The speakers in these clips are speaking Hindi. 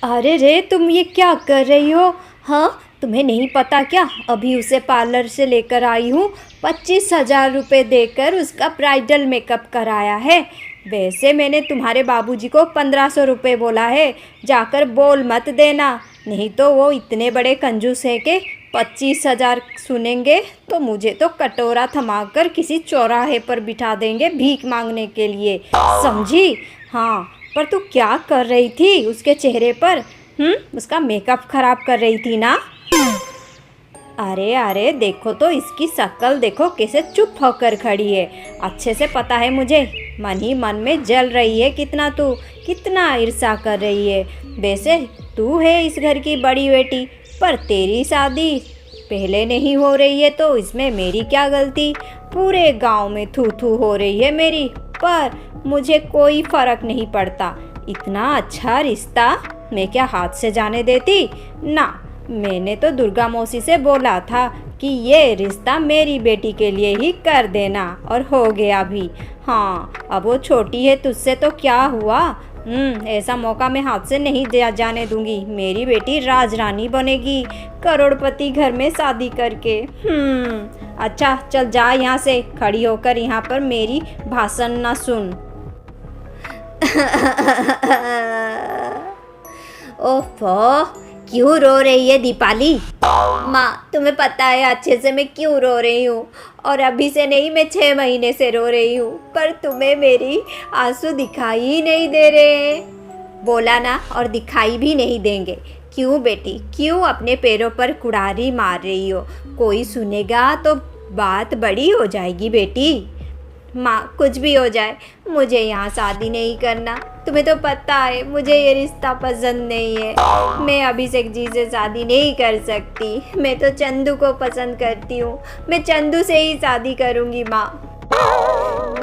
अरे रे, तुम ये क्या कर रही हो? हाँ, तुम्हें नहीं पता क्या? अभी उसे पार्लर से लेकर आई हूँ। 25,000 रुपये देकर उसका ब्राइडल मेकअप कराया है। वैसे मैंने तुम्हारे बाबूजी को 1,500 रुपये बोला है। जाकर बोल मत देना, नहीं तो वो इतने बड़े कंजूस है कि 25,000 सुनेंगे तो मुझे तो कटोरा थमाकर किसी चौराहे पर बिठा देंगे भीख मांगने के लिए, समझी? हाँ, पर तू क्या कर रही थी उसके चेहरे पर? उसका मेकअप खराब कर रही थी ना? अरे अरे, देखो तो इसकी शक्ल देखो, कैसे चुप होकर खड़ी है। अच्छे से पता है मुझे, मन ही मन में जल रही है कितना तू, कितना ईर्ष्या कर रही है। वैसे तू है इस घर की बड़ी बेटी, पर तेरी शादी पहले नहीं हो रही है तो इसमें मेरी क्या गलती? पूरे गांव में थू थू हो रही है मेरी, पर मुझे कोई फर्क नहीं पड़ता। इतना अच्छा रिश्ता मैं क्या हाथ से जाने देती? ना, मैंने तो दुर्गा मौसी से बोला था कि ये रिश्ता मेरी बेटी के लिए ही कर देना, और हो गया भी। हाँ, अब वो छोटी है तुझसे तो क्या हुआ? ऐसा मौका मैं हाथ से नहीं जाने दूंगी। मेरी बेटी राजरानी बनेगी, करोड़पति घर में शादी करके। अच्छा चल जा यहाँ से, खड़ी होकर यहाँ पर मेरी भाषण ना सुन। ओफो, क्यों रो रही है दीपाली? माँ, तुम्हें पता है अच्छे से मैं क्यों रो रही हूँ? और अभी से नहीं, मैं 6 महीने से रो रही हूँ, पर तुम्हें मेरी आंसू दिखाई ही नहीं दे रहे। बोला ना, और दिखाई भी नहीं देंगे। क्यों बेटी, क्यों अपने पैरों पर कुड़ारी मार रही हो? कोई सुनेगा तो बात बड़ी हो जाएगी बेटी। माँ, कुछ भी हो जाए, मुझे यहाँ शादी नहीं करना। तुम्हें तो पता है मुझे ये रिश्ता पसंद नहीं है। मैं अभिषेक जी से शादी नहीं कर सकती। मैं तो चंदू को पसंद करती हूँ। मैं चंदू से ही शादी करूँगी माँ।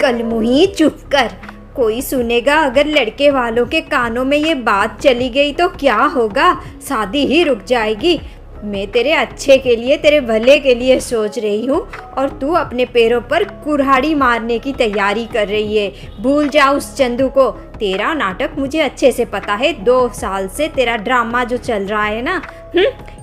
कलमुही, चुप कर। कोई सुनेगा अगर लड़के वालों के कानों में ये बात चली गई तो क्या होगा? शादी ही रुक जाएगी। मैं तेरे अच्छे के लिए, तेरे भले के लिए सोच रही हूँ, और तू अपने पैरों पर कुल्हाड़ी मारने की तैयारी कर रही है। भूल जा उस चंदू को। तेरा नाटक मुझे अच्छे से पता है। 2 साल से तेरा ड्रामा जो चल रहा है ना,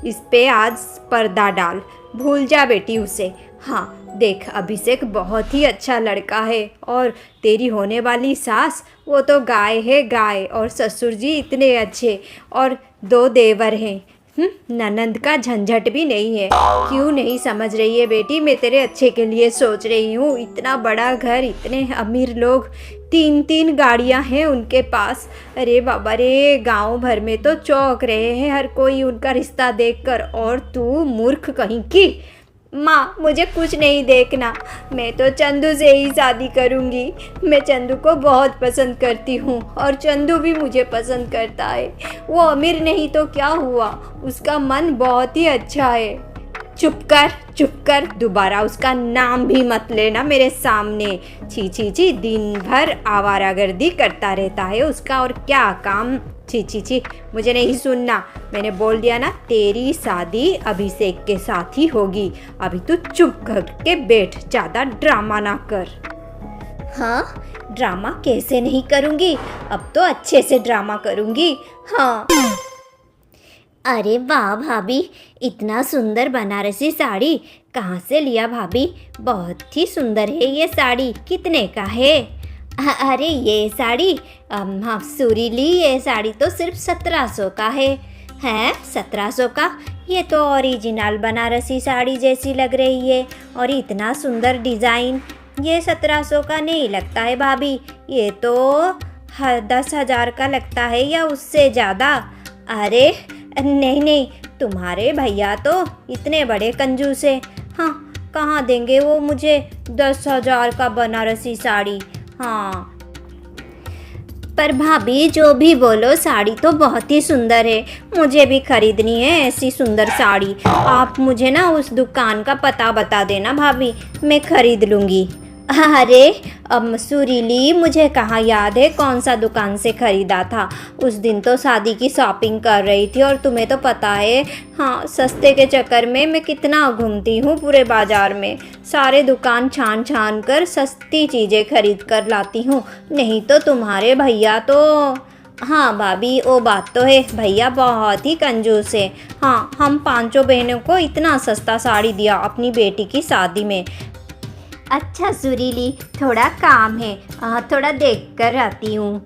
इस पे आज पर्दा डाल। भूल जा बेटी उसे। हाँ देख, अभिषेक बहुत ही अच्छा लड़का है, और तेरी होने वाली सास वो तो गाय है गाय, और ससुर जी इतने अच्छे, और 2 देवर हैं। ननंद का झंझट भी नहीं है। क्यों नहीं समझ रही है बेटी? मैं तेरे अच्छे के लिए सोच रही हूँ। इतना बड़ा घर, इतने अमीर लोग, 3-3 गाड़ियाँ हैं उनके पास। अरे बाबा रे, गांव भर में तो चौंक रहे हैं हर कोई उनका रिश्ता देखकर, और तू मूर्ख कहीं की। माँ, मुझे कुछ नहीं देखना। मैं तो चंदू से ही शादी करूँगी। मैं चंदू को बहुत पसंद करती हूँ, और चंदू भी मुझे पसंद करता है। वो अमीर नहीं तो क्या हुआ, उसका मन बहुत ही अच्छा है। चुप कर, चुप कर। दोबारा उसका नाम भी मत लेना मेरे सामने। छी छी छी, दिन भर आवारागर्दी करता रहता है उसका, और क्या काम। छी छी छी, मुझे नहीं सुनना। मैंने बोल दिया ना, तेरी शादी अभिषेक के साथ ही होगी। अभी तू चुप करके बैठ, ज़्यादा ड्रामा ना कर। हाँ, ड्रामा कैसे नहीं करूँगी? अब तो अच्छे से ड्रामा करूँगी। हाँ। अरे वाह भाभी, इतना सुंदर बनारसी साड़ी कहाँ से लिया भाभी? बहुत ही सुंदर है ये साड़ी। कितने का है? अरे ये साड़ी हाँ सूरी ली, ये साड़ी तो सिर्फ 1700 का है। हैं, 1700 का? ये तो ओरिजिनल बनारसी साड़ी जैसी लग रही है, और इतना सुंदर डिज़ाइन। ये 1700 का नहीं लगता है भाभी, ये तो 10,000 का लगता है, या उससे ज़्यादा। अरे नहीं नहीं, तुम्हारे भैया तो इतने बड़े कंजूस है। हाँ, कहाँ देंगे वो मुझे 10,000 का बनारसी साड़ी। हाँ, पर भाभी जो भी बोलो, साड़ी तो बहुत ही सुंदर है। मुझे भी खरीदनी है ऐसी सुंदर साड़ी। आप मुझे ना उस दुकान का पता बता देना भाभी, मैं खरीद लूँगी। अरे अब सुरीली, मुझे कहाँ याद है कौन सा दुकान से ख़रीदा था। उस दिन तो शादी की शॉपिंग कर रही थी, और तुम्हें तो पता है, हाँ, सस्ते के चक्कर में मैं कितना घूमती हूँ पूरे बाज़ार में। सारे दुकान छान छान कर सस्ती चीज़ें खरीद कर लाती हूँ। नहीं तो तुम्हारे भैया तो हाँ भाभी, वो बात तो है, भैया बहुत ही कंजूस है। हाँ, हम पांचों बहनों को इतना सस्ता साड़ी दिया अपनी बेटी की शादी में। अच्छा सुरीली, थोड़ा काम है, थोड़ा देख कर आती हूँ।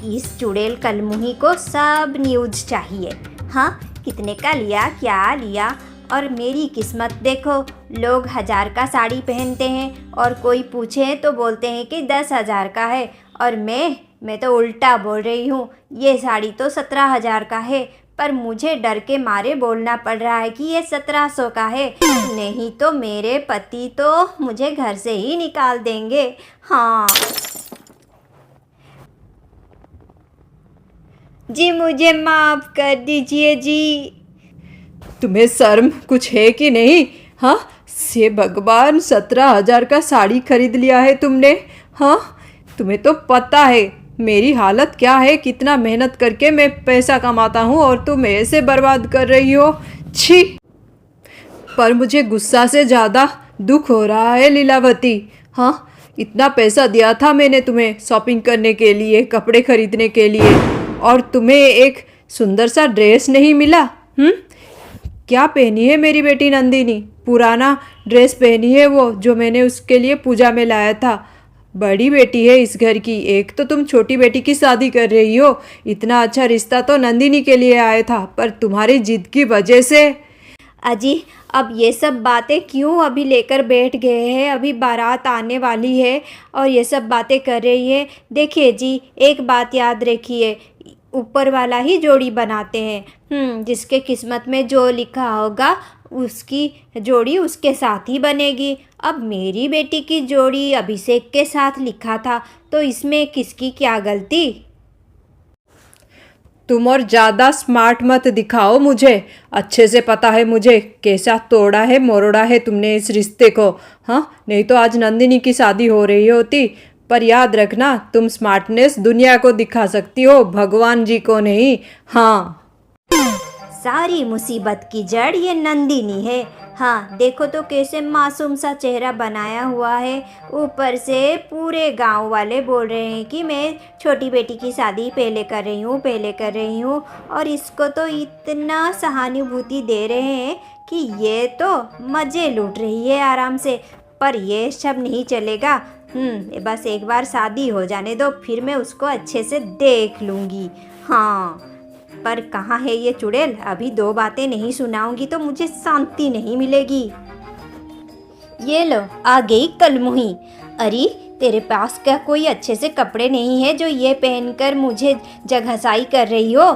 इस चुड़ैल कलमुही को सब न्यूज़ चाहिए। हाँ, कितने का लिया, क्या लिया। और मेरी किस्मत देखो, लोग 1000 का साड़ी पहनते हैं और कोई पूछे तो बोलते हैं कि 10,000 का है। और मैं तो उल्टा बोल रही हूँ, ये साड़ी तो 17,000 का है, पर मुझे डर के मारे बोलना पड़ रहा है कि ये 1700 का है, नहीं तो मेरे पति तो मुझे घर से ही निकाल देंगे। हाँ जी, मुझे माफ़ कर दीजिए जी। तुम्हें शर्म कुछ है कि नहीं? हाँ, से भगवान 17,000 का साड़ी खरीद लिया है तुमने। हाँ, तुम्हें तो पता है मेरी हालत क्या है, कितना मेहनत करके मैं पैसा कमाता हूँ और तुम ऐसे बर्बाद कर रही हो। छी। पर मुझे गुस्सा से ज़्यादा दुख हो रहा है लीलावती। हाँ, इतना पैसा दिया था मैंने तुम्हें शॉपिंग करने के लिए, कपड़े खरीदने के लिए, और तुम्हें एक सुंदर सा ड्रेस नहीं मिला। क्या पहनी है मेरी बेटी नंदिनी? पुराना ड्रेस पहनी है वो जो मैंने उसके लिए पूजा में लाया था। बड़ी बेटी है इस घर की, एक तो तुम छोटी बेटी की शादी कर रही हो। इतना अच्छा रिश्ता तो नंदिनी के लिए आया था, पर तुम्हारी जिद की वजह से। अजी, अब ये सब बातें क्यों अभी लेकर बैठ गए हैं? अभी बारात आने वाली है और ये सब बातें कर रही है। देखिए जी, एक बात याद रखिए, ऊपर वाला ही जोड़ी बनाते हैं। जिसके किस्मत में जो लिखा होगा उसकी जोड़ी उसके साथ ही बनेगी। अब मेरी बेटी की जोड़ी अभिषेक के साथ लिखा था, तो इसमें किसकी क्या गलती? तुम और ज़्यादा स्मार्ट मत दिखाओ मुझे। अच्छे से पता है मुझे कैसा तोड़ा है मोड़ा है तुमने इस रिश्ते को। हाँ, नहीं तो आज नंदिनी की शादी हो रही होती। पर याद रखना, तुम स्मार्टनेस दुनिया को दिखा सकती हो, भगवान जी को नहीं। हाँ, सारी मुसीबत की जड़ ये नंदिनी है। हाँ, देखो तो कैसे मासूम सा चेहरा बनाया हुआ है। ऊपर से पूरे गांव वाले बोल रहे हैं कि मैं छोटी बेटी की शादी पहले कर रही हूँ, पहले कर रही हूँ, और इसको तो इतना सहानुभूति दे रहे हैं कि ये तो मज़े लूट रही है आराम से। पर ये सब नहीं चलेगा। बस एक बार शादी हो जाने दो, फिर मैं उसको अच्छे से देख लूँगी। हाँ, पर कहाँ है ये चुड़ैल? अभी 2 बातें नहीं सुनाऊंगी तो मुझे शांति नहीं मिलेगी। ये लो, आ गई कलमुही। अरे, तेरे पास क्या कोई अच्छे से कपड़े नहीं है जो ये पहनकर मुझे जगहसाई कर रही हो?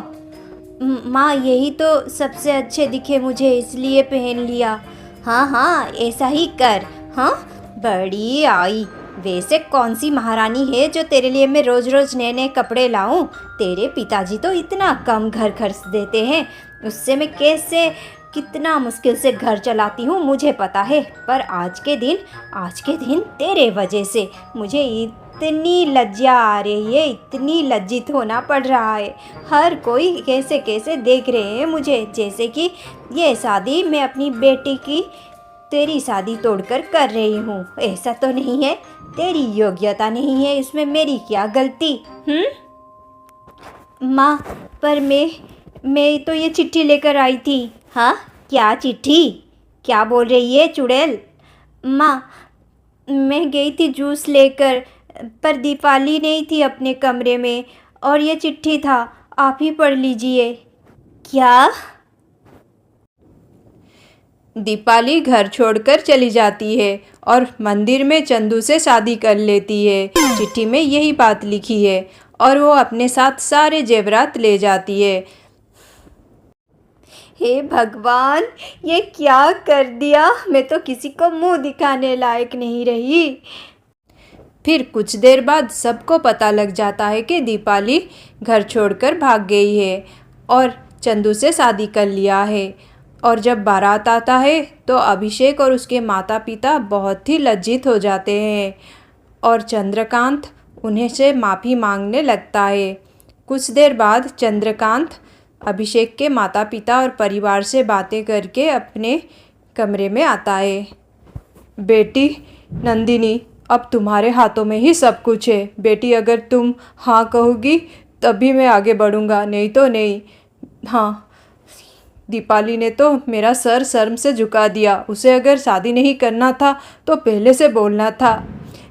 माँ, यही तो सबसे अच्छे दिखे मुझे, इसलिए पहन लिया। हाँ हाँ, ऐसा ही कर। हाँ, बड़ी आई। वैसे कौन सी महारानी है जो तेरे लिए मैं रोज़ रोज़ नए नए कपड़े लाऊं? तेरे पिताजी तो इतना कम घर खर्च देते हैं, उससे मैं कैसे कितना मुश्किल से घर चलाती हूँ मुझे पता है। पर आज के दिन तेरे वजह से मुझे इतनी लज्जा आ रही है, इतनी लज्जित होना पड़ रहा है। हर कोई कैसे कैसे देख रहे हैं मुझे, जैसे कि ये शादी मैं अपनी बेटी की तेरी शादी तोड़कर कर रही हूँ। ऐसा तो नहीं है, तेरी योग्यता नहीं है इसमें, मेरी क्या गलती? माँ, पर मैं तो ये चिट्ठी लेकर आई थी। हाँ, क्या चिट्ठी? क्या बोल रही है चुड़ैल? माँ, मैं गई थी जूस लेकर, पर दीपाली नहीं थी अपने कमरे में, और ये चिट्ठी था, आप ही पढ़ लीजिए। क्या? दीपाली घर छोड़कर चली जाती है और मंदिर में चंदू से शादी कर लेती है। चिट्ठी में यही बात लिखी है और वो अपने साथ सारे जेवरात ले जाती है। हे भगवान, ये क्या कर दिया? मैं तो किसी को मुंह दिखाने लायक नहीं रही। फिर कुछ देर बाद सबको पता लग जाता है कि दीपाली घर छोड़कर भाग गई है और चंदू से शादी कर लिया है। और जब बारात आता है तो अभिषेक और उसके माता पिता बहुत ही लज्जित हो जाते हैं और चंद्रकांत उन्हें से माफ़ी मांगने लगता है। कुछ देर बाद चंद्रकांत अभिषेक के माता पिता और परिवार से बातें करके अपने कमरे में आता है। बेटी नंदिनी, अब तुम्हारे हाथों में ही सब कुछ है बेटी। अगर तुम हाँ कहोगी तभी मैं आगे बढ़ूँगा, नहीं तो नहीं। हाँ, दीपाली ने तो मेरा सर शर्म से झुका दिया। उसे अगर शादी नहीं करना था तो पहले से बोलना था।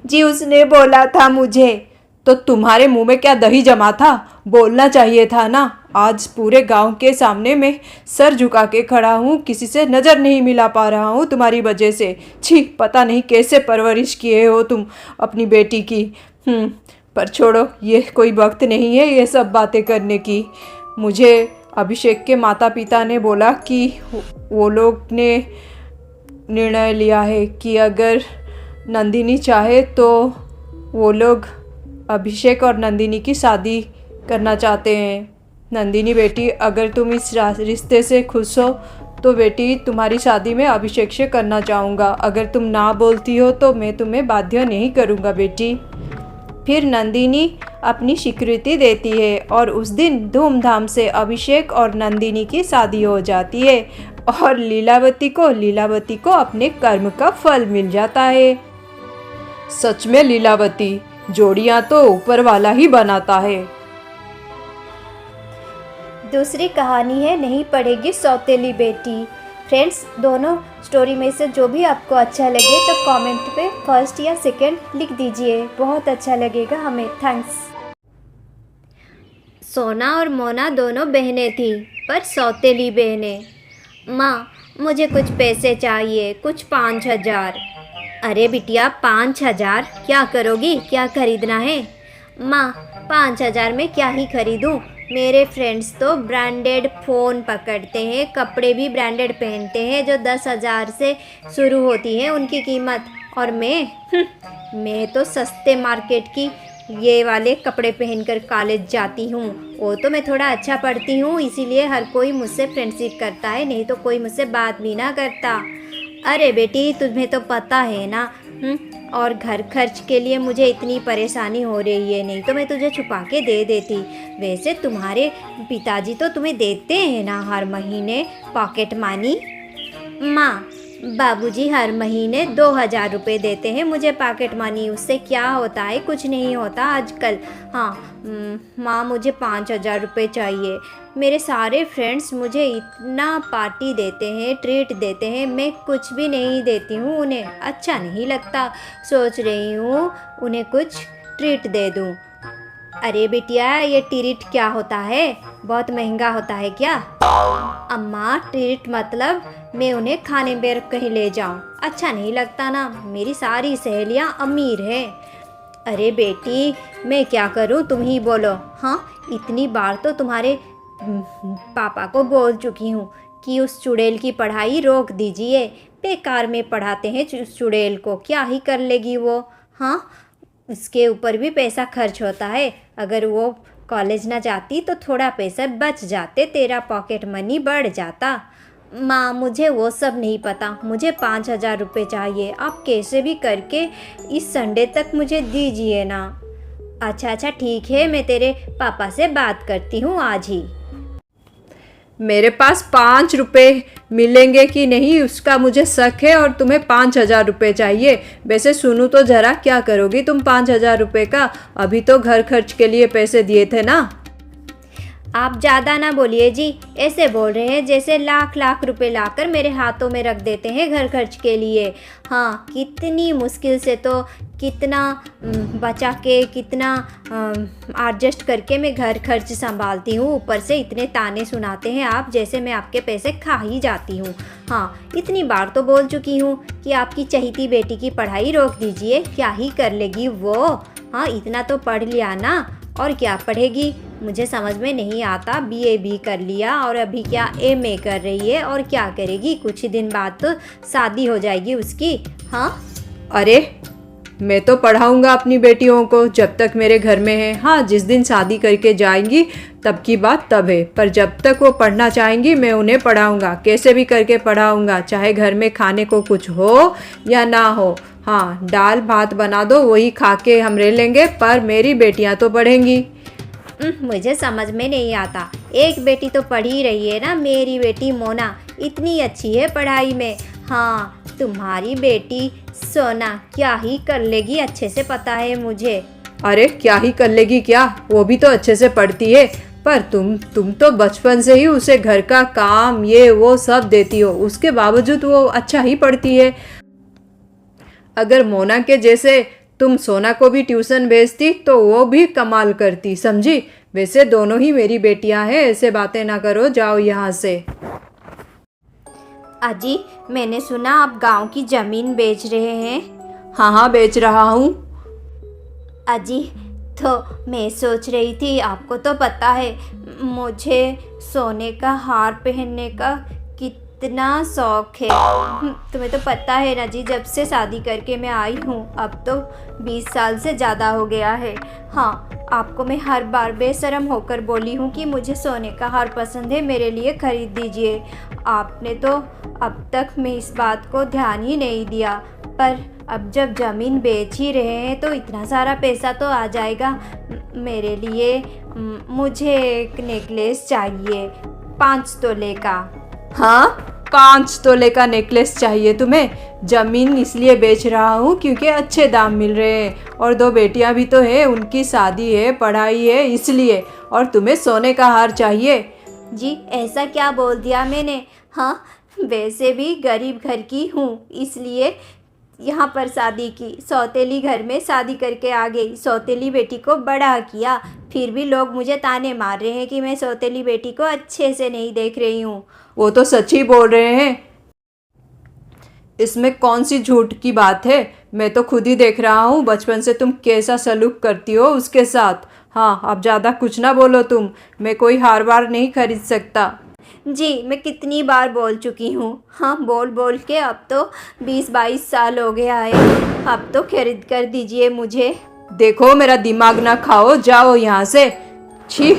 जी उसने बोला था मुझे। तो तुम्हारे मुंह में क्या दही जमा था? बोलना चाहिए था ना। आज पूरे गांव के सामने मैं सर झुका के खड़ा हूँ, किसी से नज़र नहीं मिला पा रहा हूँ तुम्हारी वजह से। छी, पता नहीं कैसे परवरिश किए हो तुम अपनी बेटी की। पर छोड़ो, ये कोई वक्त नहीं है ये सब बातें करने की। मुझे अभिषेक के माता पिता ने बोला कि वो लोग ने निर्णय लिया है कि अगर नंदिनी चाहे तो वो लोग अभिषेक और नंदिनी की शादी करना चाहते हैं। नंदिनी बेटी, अगर तुम इस रिश्ते से खुश हो तो बेटी तुम्हारी शादी मैं अभिषेक से करना चाहूँगा। अगर तुम ना बोलती हो तो मैं तुम्हें बाध्य नहीं करूँगा बेटी। फिर नंदिनी अपनी स्वीकृति देती है और उस दिन धूमधाम से अभिषेक और नंदिनी की शादी हो जाती है और लीलावती को अपने कर्म का फल मिल जाता है। सच में लीलावती, जोड़ियाँ तो ऊपर वाला ही बनाता है। दूसरी कहानी है नहीं पढ़ेगी सौतेली बेटी। फ्रेंड्स, दोनों स्टोरी में से जो भी आपको अच्छा लगे तो कमेंट पे फर्स्ट या सेकंड लिख दीजिए, बहुत अच्छा लगेगा हमें। थैंक्स। सोना और मोना दोनों बहनें थी, पर सौतेली बहनें। माँ, मुझे कुछ पैसे चाहिए, कुछ 5,000। अरे बिटिया, 5,000 क्या करोगी? क्या खरीदना है? माँ, 5,000 में क्या ही खरीदूँ? मेरे फ्रेंड्स तो ब्रांडेड फ़ोन पकड़ते हैं, कपड़े भी ब्रांडेड पहनते हैं जो 10,000 से शुरू होती है उनकी कीमत, और मैं तो सस्ते मार्केट की ये वाले कपड़े पहनकर कॉलेज जाती हूँ। वो तो मैं थोड़ा अच्छा पढ़ती हूँ इसीलिए हर कोई मुझसे फ्रेंडशिप करता है, नहीं तो कोई मुझसे बात भी ना करता। अरे बेटी, तुम्हें तो पता है ना। और घर खर्च के लिए मुझे इतनी परेशानी हो रही है, नहीं तो मैं तुझे छुपा के दे देती। वैसे तुम्हारे पिताजी तो तुम्हें देते हैं ना हर महीने पॉकेट मनी? माँ, बाबूजी हर महीने 2,000 रुपये देते हैं मुझे पॉकेट मनी। उससे क्या होता है? कुछ नहीं होता आजकल। हाँ माँ, मुझे 5,000 रुपये चाहिए। मेरे सारे फ्रेंड्स मुझे इतना पार्टी देते हैं, ट्रीट देते हैं, मैं कुछ भी नहीं देती हूँ उन्हें, अच्छा नहीं लगता। सोच रही हूँ उन्हें कुछ ट्रीट दे दूँ। अरे बिटिया, ये ट्रीट क्या होता है? बहुत महंगा होता है क्या? अम्मा, ट्रीट मतलब मैं उन्हें खाने पर कहीं ले जाऊं, अच्छा नहीं लगता ना। मेरी सारी सहेलियां अमीर हैं। अरे बेटी, मैं क्या करूं, तुम ही बोलो। हाँ, इतनी बार तो तुम्हारे पापा को बोल चुकी हूँ कि उस चुड़ैल की पढ़ाई रोक दीजिए। बेकार में पढ़ाते हैं उस चुड़ैल को, क्या ही कर लेगी वो। हाँ, उसके ऊपर भी पैसा खर्च होता है। अगर वो कॉलेज ना जाती तो थोड़ा पैसा बच जाते, तेरा पॉकेट मनी बढ़ जाता। माँ, मुझे वो सब नहीं पता, मुझे 5,000 रुपये चाहिए। आप कैसे भी करके इस संडे तक मुझे दीजिए ना। अच्छा ठीक है, मैं तेरे पापा से बात करती हूँ आज ही। मेरे पास 5 रुपये मिलेंगे कि नहीं उसका मुझे शक है, और तुम्हें 5,000 रुपये चाहिए। वैसे सुनो तो ज़रा, क्या करोगी तुम 5,000 रुपये का? अभी तो घर खर्च के लिए पैसे दिए थे ना। आप ज़्यादा ना बोलिए जी, ऐसे बोल रहे हैं जैसे लाख लाख रुपए लाकर मेरे हाथों में रख देते हैं घर खर्च के लिए। हाँ, कितनी मुश्किल से तो कितना बचा के कितना एडजस्ट करके मैं घर खर्च संभालती हूँ, ऊपर से इतने ताने सुनाते हैं आप जैसे मैं आपके पैसे खा ही जाती हूँ। हाँ, इतनी बार तो बोल चुकी हूँ कि आपकी चहीती बेटी की पढ़ाई रोक दीजिए, क्या ही कर लेगी वो। हाँ, इतना तो पढ़ लिया ना, और क्या पढ़ेगी मुझे समझ में नहीं आता। बीए भी कर लिया और अभी क्या एमए कर रही है, और क्या करेगी? कुछ ही दिन बाद तो शादी हो जाएगी उसकी। हाँ, अरे मैं तो पढ़ाऊँगा अपनी बेटियों को जब तक मेरे घर में है। हाँ, जिस दिन शादी करके जाएंगी तब की बात तब है, पर जब तक वो पढ़ना चाहेंगी मैं उन्हें पढ़ाऊँगा, कैसे भी करके पढ़ाऊँगा, चाहे घर में खाने को कुछ हो या ना हो। हाँ, दाल भात बना दो, वही खा के हम रह लेंगे, पर मेरी बेटियाँ तो पढ़ेंगी। मुझे समझ में नहीं आता। एक बेटी तो पढ़ ही रही है ना, मेरी बेटी मोना इतनी अच्छी है पढ़ाई में। हाँ, तुम्हारी बेटी सोना क्या ही कर लेगी, अच्छे से पता है मुझे। अरे क्या ही कर लेगी क्या, वो भी तो अच्छे से पढ़ती है। पर तुम तो बचपन से ही उसे घर का काम ये वो सब देती हो, उसके बावजूद वो अच्छा ही पढ़ती है। अगर मोना के जैसे तुम सोना को भी ट्यूशन भेजती तो वो भी कमाल करती, समझी। वैसे दोनों ही मेरी बेटियां हैं, ऐसे बातें ना करो, जाओ यहाँ से। अजी, मैंने सुना आप गांव की ज़मीन बेच रहे हैं। हाँ हाँ, बेच रहा हूँ। अजी, तो मैं सोच रही थी, आपको तो पता है मुझे सोने का हार पहनने का कितना शौक है। तुम्हें तो पता है ना जी, जब से शादी करके मैं आई हूँ, अब तो 20 साल से ज़्यादा हो गया है। हाँ, आपको मैं हर बार बेशर्म होकर बोली हूँ कि मुझे सोने का हार पसंद है, मेरे लिए ख़रीद दीजिए। आपने तो अब तक मैं इस बात को ध्यान ही नहीं दिया, पर अब जब ज़मीन बेच ही रहे हैं तो इतना सारा पैसा तो आ जाएगा। मेरे लिए मुझे एक नेकलेस चाहिए 5 तोले का। हाँ, 5 तोले का नेकलेस चाहिए तुम्हें? ज़मीन इसलिए बेच रहा हूँ क्योंकि अच्छे दाम मिल रहे हैं, और 2 बेटियाँ भी तो है, उनकी शादी है, पढ़ाई है, इसलिए। और तुम्हें सोने का हार चाहिए? जी, ऐसा क्या बोल दिया मैंने? हाँ, वैसे भी गरीब घर की हूँ, इसलिए यहाँ पर शादी की। सौतेली घर में शादी करके आ गई, सौतेली बेटी को बड़ा किया, फिर भी लोग मुझे ताने मार रहे हैं कि मैं सौतेली बेटी को अच्छे से नहीं देख रही हूँ। वो तो सच ही बोल रहे हैं, इसमें कौन सी झूठ की बात है। मैं तो खुद ही देख रहा हूँ बचपन से तुम कैसा सलूक करती हो उसके साथ। हाँ, अब ज़्यादा कुछ ना बोलो तुम, मैं कोई हार बार नहीं खरीद सकता। जी, मैं कितनी बार बोल चुकी हूँ। हाँ, बोल बोल के अब तो 20-22 साल हो गया है, अब तो खरीद कर दीजिए मुझे। देखो, मेरा दिमाग ना खाओ, जाओ यहाँ से। छी।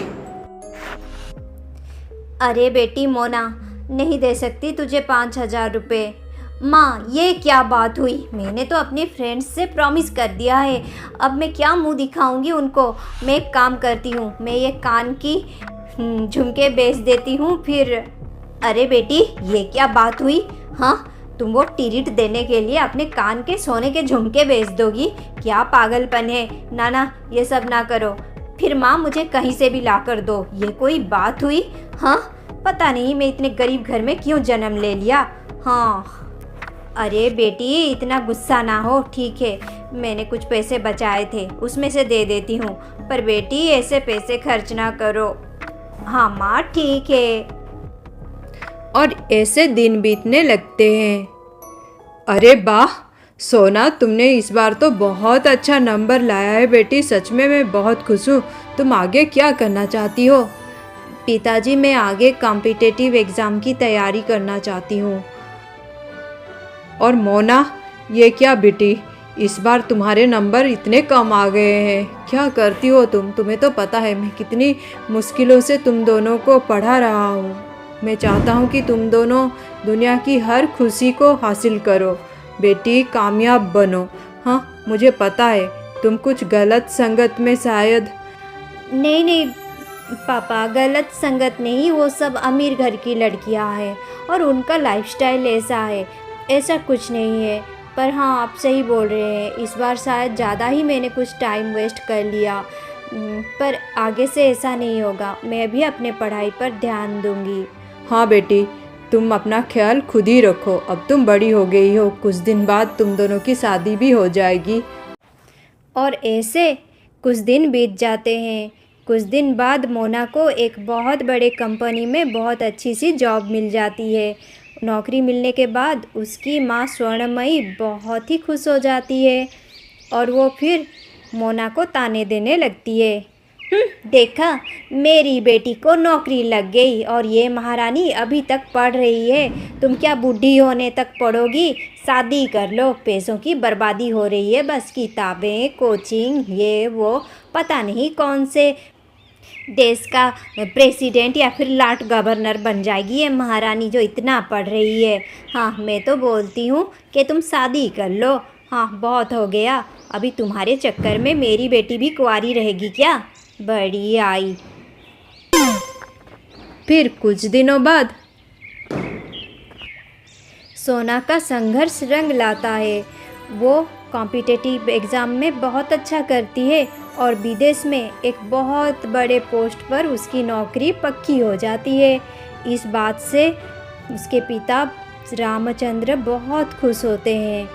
अरे बेटी मोना, नहीं दे सकती तुझे 5,000 रुपये। माँ, ये क्या बात हुई? मैंने तो अपने फ्रेंड्स से प्रॉमिस कर दिया है, अब मैं क्या मुंह दिखाऊंगी उनको। मैं एक काम करती हूँ, मैं ये कान की झुमके बेच देती हूँ फिर। अरे बेटी, ये क्या बात हुई? हाँ, तुम वो टिरिट देने के लिए अपने कान के सोने के झुमके बेच दोगी? क्या पागलपन है। ना ना, ये सब ना करो। फिर माँ, मुझे कहीं से भी ला कर दो, ये कोई बात हुई? हाँ, पता नहीं मैं इतने गरीब घर में क्यों जन्म ले लिया। हाँ, अरे बेटी, इतना गुस्सा ना हो, ठीक है, मैंने कुछ पैसे बचाए थे, उसमें से दे देती हूँ, पर बेटी ऐसे पैसे खर्च ना करो। हाँ माँ, ठीक है। और ऐसे दिन बीतने लगते हैं। अरे वाह सोना, तुमने इस बार तो बहुत अच्छा नंबर लाया है बेटी, सच में मैं बहुत खुश हूँ। तुम आगे क्या करना चाहती हो? पिताजी, मैं आगे कॉम्पिटिटिव एग्ज़ाम की तैयारी करना चाहती हूँ। और मोना, ये क्या बेटी, इस बार तुम्हारे नंबर इतने कम आ गए हैं, क्या करती हो तुम? तुम्हें तो पता है मैं कितनी मुश्किलों से तुम दोनों को पढ़ा रहा हूँ। मैं चाहता हूँ कि तुम दोनों दुनिया की हर खुशी को हासिल करो, बेटी कामयाब बनो। हाँ, मुझे पता है तुम कुछ गलत संगत में शायद। नहीं नहीं पापा, गलत संगत नहीं, वो सब अमीर घर की लड़कियां हैं और उनका लाइफस्टाइल ऐसा है, ऐसा कुछ नहीं है। पर हाँ, आप सही बोल रहे हैं, इस बार शायद ज़्यादा ही मैंने कुछ टाइम वेस्ट कर लिया, पर आगे से ऐसा नहीं होगा, मैं भी अपने पढ़ाई पर ध्यान दूंगी। हाँ बेटी, तुम अपना ख्याल खुद ही रखो, अब तुम बड़ी हो गई हो, कुछ दिन बाद तुम दोनों की शादी भी हो जाएगी। और ऐसे कुछ दिन बीत जाते हैं। कुछ दिन बाद मोना को एक बहुत बड़े कंपनी में बहुत अच्छी सी जॉब मिल जाती है। नौकरी मिलने के बाद उसकी माँ स्वर्णमयी बहुत ही खुश हो जाती है और वो फिर मोना को ताने देने लगती है। देखा, मेरी बेटी को नौकरी लग गई और ये महारानी अभी तक पढ़ रही है। तुम क्या बूढ़ी होने तक पढ़ोगी? शादी कर लो, पैसों की बर्बादी हो रही है, बस किताबें, कोचिंग, ये वो, पता नहीं कौन से देश का प्रेसिडेंट या फिर लॉर्ड गवर्नर बन जाएगी ये महारानी जो इतना पढ़ रही है। हाँ, मैं तो बोलती हूँ कि तुम शादी कर लो। हाँ, बहुत हो गया, अभी तुम्हारे चक्कर में मेरी बेटी भी कुंवारी रहेगी क्या? बड़ी आई। फिर कुछ दिनों बाद सोना का संघर्ष रंग लाता है। वो कॉम्पिटिटिव एग्ज़ाम में बहुत अच्छा करती है और विदेश में एक बहुत बड़े पोस्ट पर उसकी नौकरी पक्की हो जाती है। इस बात से उसके पिता रामचंद्र बहुत खुश होते हैं।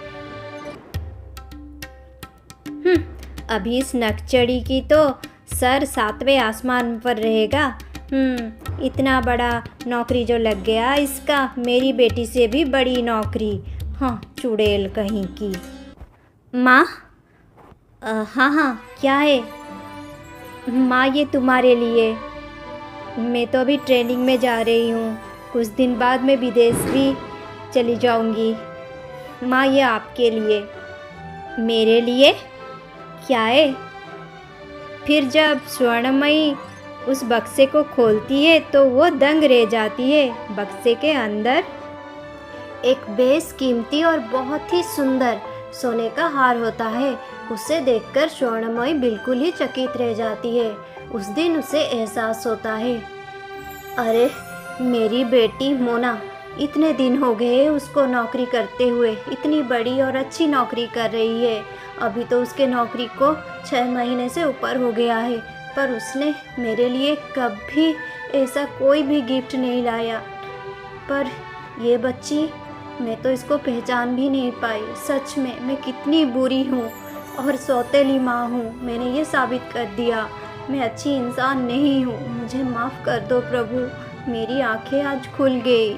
अभी इस नकचड़ी की तो सर 7वें आसमान पर रहेगा। इतना बड़ा नौकरी जो लग गया इसका, मेरी बेटी से भी बड़ी नौकरी। हाँ, चुड़ैल कहीं की। माँ, हाँ हाँ, क्या है माँ? ये तुम्हारे लिए। मैं तो अभी ट्रेनिंग में जा रही हूँ, कुछ दिन बाद मैं विदेश भी चली जाऊँगी। माँ, ये आपके लिए। मेरे लिए? क्या है? फिर जब स्वर्णमयी उस बक्से को खोलती है तो वो दंग रह जाती है। बक्से के अंदर एक बेशकीमती और बहुत ही सुंदर सोने का हार होता है। उसे देखकर स्वर्णमयी बिल्कुल ही चकित रह जाती है। उस दिन उसे एहसास होता है, अरे मेरी बेटी मोना, इतने दिन हो गए उसको नौकरी करते हुए, इतनी बड़ी और अच्छी नौकरी कर रही है। अभी तो उसके नौकरी को 6 महीने से ऊपर हो गया है, पर उसने मेरे लिए कभी ऐसा कोई भी गिफ्ट नहीं लाया। पर ये बच्ची, मैं तो इसको पहचान भी नहीं पाई। सच में मैं कितनी बुरी हूँ और सौतेली माँ हूँ। मैंने ये साबित कर दिया मैं अच्छी इंसान नहीं हूँ। मुझे माफ़ कर दो प्रभु, मेरी आंखें आज खुल गई।